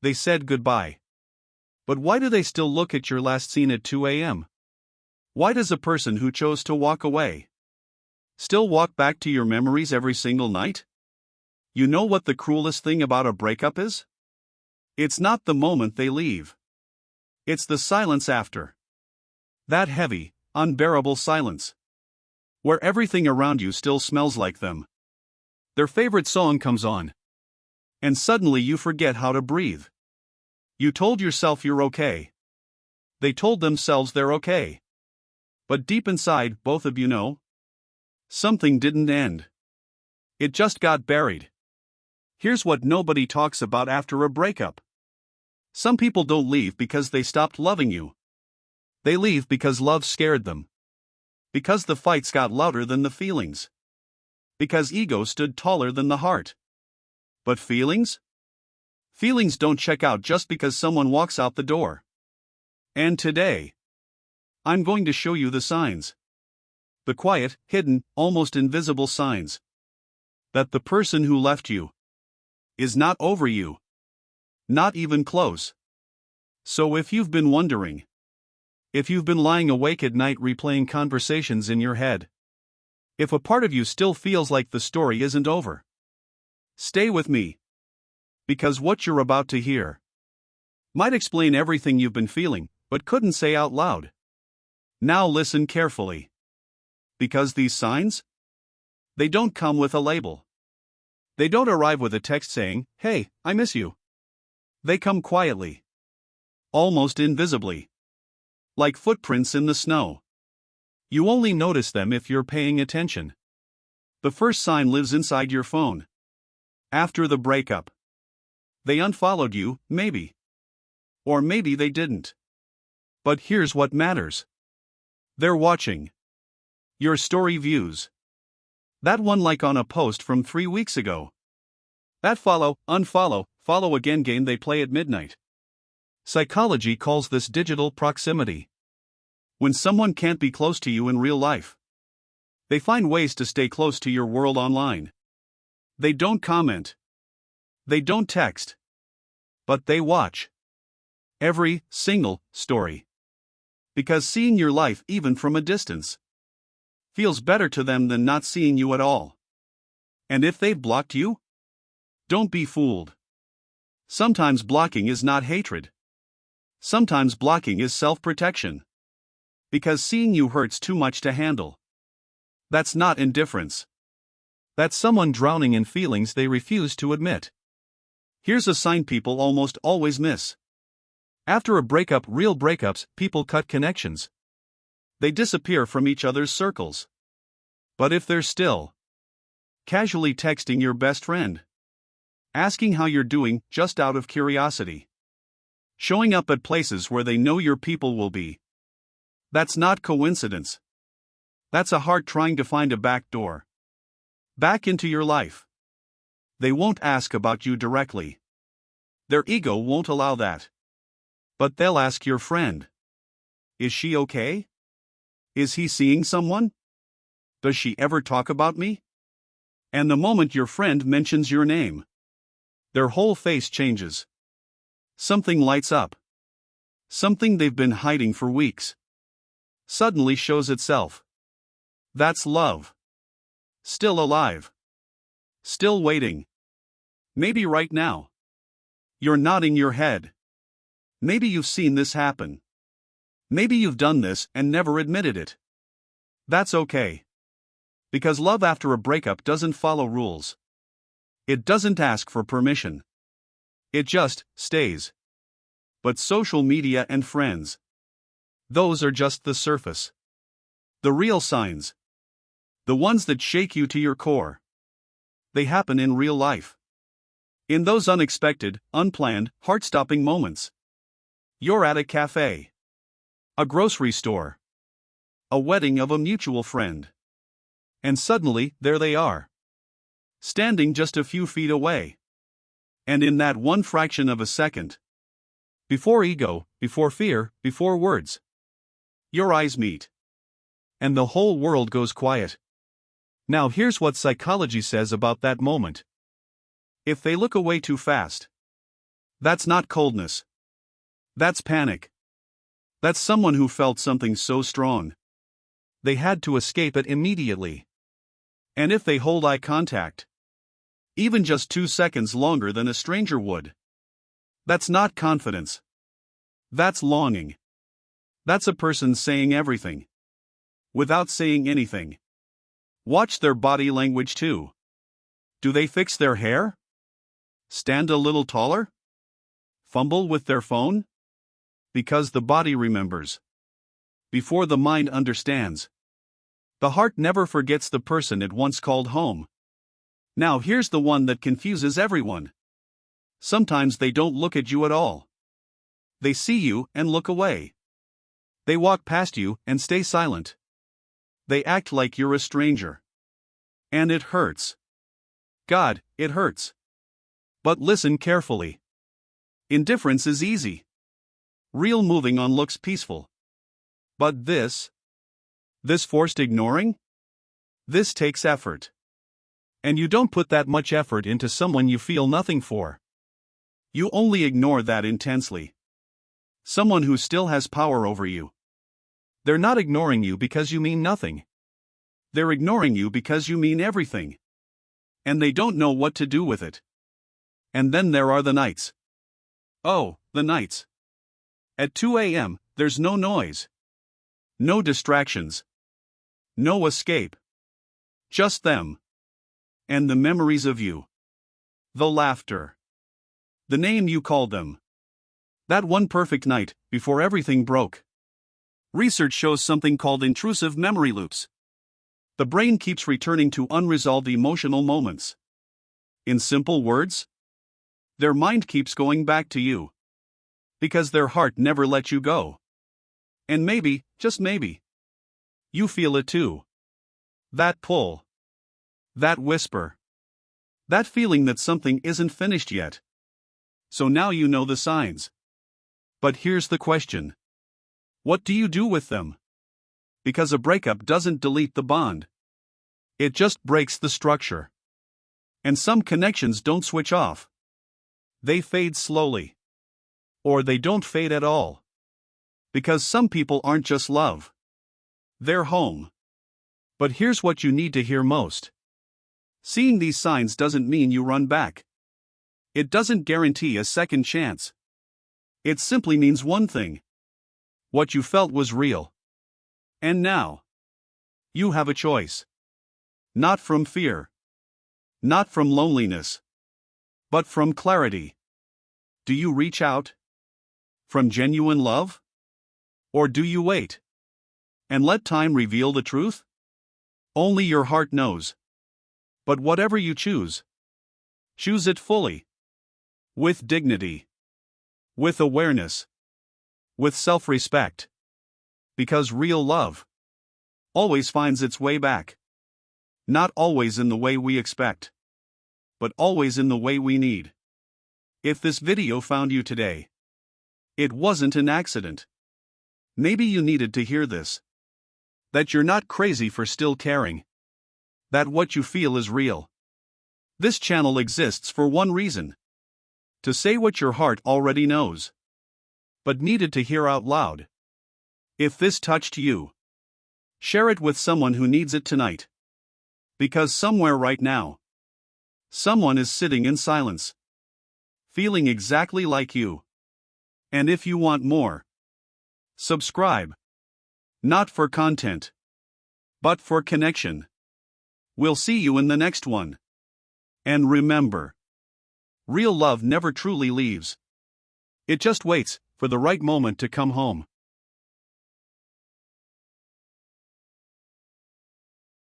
They said goodbye. But why do they still look at your last scene at 2 a.m.? Why does a person who chose to walk away still walk back to your memories every single night? You know what the cruelest thing about a breakup is? It's not the moment they leave. It's the silence after. That heavy, unbearable silence. Where everything around you still smells like them. Their favorite song comes on. And suddenly you forget how to breathe. You told yourself you're okay. They told themselves they're okay. But deep inside, both of you know, something didn't end. It just got buried. Here's what nobody talks about after a breakup. Some people don't leave because they stopped loving you. They leave because love scared them. Because the fights got louder than the feelings. Because ego stood taller than the heart. But feelings? Feelings don't check out just because someone walks out the door. And today, I'm going to show you the signs. The quiet, hidden, almost invisible signs. That the person who left you is not over you. Not even close. So if you've been wondering, if you've been lying awake at night replaying conversations in your head, if a part of you still feels like the story isn't over, stay with me. Because what you're about to hear might explain everything you've been feeling, but couldn't say out loud. Now listen carefully. Because these signs? They don't come with a label. They don't arrive with a text saying, "Hey, I miss you." They come quietly. Almost invisibly. Like footprints in the snow. You only notice them if you're paying attention. The first sign lives inside your phone. After the breakup. They unfollowed you, maybe. Or maybe they didn't. But here's what matters. They're watching. Your story views. That one like on a post from 3 weeks ago. That follow, unfollow, follow again game they play at midnight. Psychology calls this digital proximity. When someone can't be close to you in real life, they find ways to stay close to your world online. They don't comment. They don't text. But they watch. Every single story. Because seeing your life even from a distance feels better to them than not seeing you at all. And if they've blocked you, don't be fooled. Sometimes blocking is not hatred. Sometimes blocking is self-protection. Because seeing you hurts too much to handle. That's not indifference. That's someone drowning in feelings they refuse to admit. Here's a sign people almost always miss. After a breakup, real breakups, people cut connections. They disappear from each other's circles. But if they're still casually texting your best friend, asking how you're doing just out of curiosity, showing up at places where they know your people will be, that's not coincidence. That's a heart trying to find a back door. Back into your life. They won't ask about you directly. Their ego won't allow that. But they'll ask your friend. Is she okay? Is he seeing someone? Does she ever talk about me? And the moment your friend mentions your name, their whole face changes. Something lights up. Something they've been hiding for weeks suddenly shows itself. That's love. Still alive. Still waiting. Maybe right now. You're nodding your head. Maybe you've seen this happen. Maybe you've done this and never admitted it. That's okay. Because love after a breakup doesn't follow rules. It doesn't ask for permission. It just stays. But social media and friends, those are just the surface. The real signs. The ones that shake you to your core. They happen in real life. In those unexpected, unplanned, heart-stopping moments. You're at a cafe. A grocery store. A wedding of a mutual friend. And suddenly, there they are. Standing just a few feet away. And in that one fraction of a second, before ego, before fear, before words, your eyes meet. And the whole world goes quiet. Now here's what psychology says about that moment. If they look away too fast, That's not coldness. That's panic. That's someone who felt something so strong they had to escape it immediately. And if they hold eye contact, even just 2 seconds longer than a stranger would, that's not confidence. That's longing. That's a person saying everything without saying anything. Watch their body language too. Do they fix their hair? Stand a little taller? Fumble with their phone? Because the body remembers before the mind understands. The heart never forgets the person it once called home. Now here's the one that confuses everyone. Sometimes they don't look at you at all. They see you and look away. They walk past you and stay silent. They act like you're a stranger. And it hurts. God, it hurts. But listen carefully. Indifference is easy. Real moving on looks peaceful. But this forced ignoring? This takes effort. And you don't put that much effort into someone you feel nothing for. You only ignore that intensely. Someone who still has power over you. They're not ignoring you because you mean nothing. They're ignoring you because you mean everything. And they don't know what to do with it. And then there are the nights. Oh, the nights. At 2 a.m., there's no noise. No distractions. No escape. Just them. And the memories of you. The laughter. The name you called them. That one perfect night, before everything broke. Research shows something called intrusive memory loops. The brain keeps returning to unresolved emotional moments. In simple words, their mind keeps going back to you. Because their heart never let you go. And maybe, just maybe, you feel it too. That pull. That whisper. That feeling that something isn't finished yet. So now you know the signs. But here's the question. What do you do with them? Because a breakup doesn't delete the bond. It just breaks the structure. And some connections don't switch off. They fade slowly. Or they don't fade at all. Because some people aren't just love. They're home. But here's what you need to hear most. Seeing these signs doesn't mean you run back. It doesn't guarantee a second chance. It simply means one thing. What you felt was real. And now, you have a choice. Not from fear. Not from loneliness. But from clarity. Do you reach out? From genuine love? Or do you wait? And let time reveal the truth? Only your heart knows. But whatever you choose, choose it fully. With dignity. With awareness. With self-respect. Because real love always finds its way back. Not always in the way we expect, but always in the way we need. If this video found you today, it wasn't an accident. Maybe you needed to hear this. That you're not crazy for still caring. That what you feel is real. This channel exists for one reason. To say what your heart already knows. But needed to hear out loud. If this touched you, share it with someone who needs it tonight. Because somewhere right now, someone is sitting in silence. Feeling exactly like you. And if you want more, subscribe. Not for content, but for connection. We'll see you in the next one. And remember, real love never truly leaves. It just waits for the right moment to come home.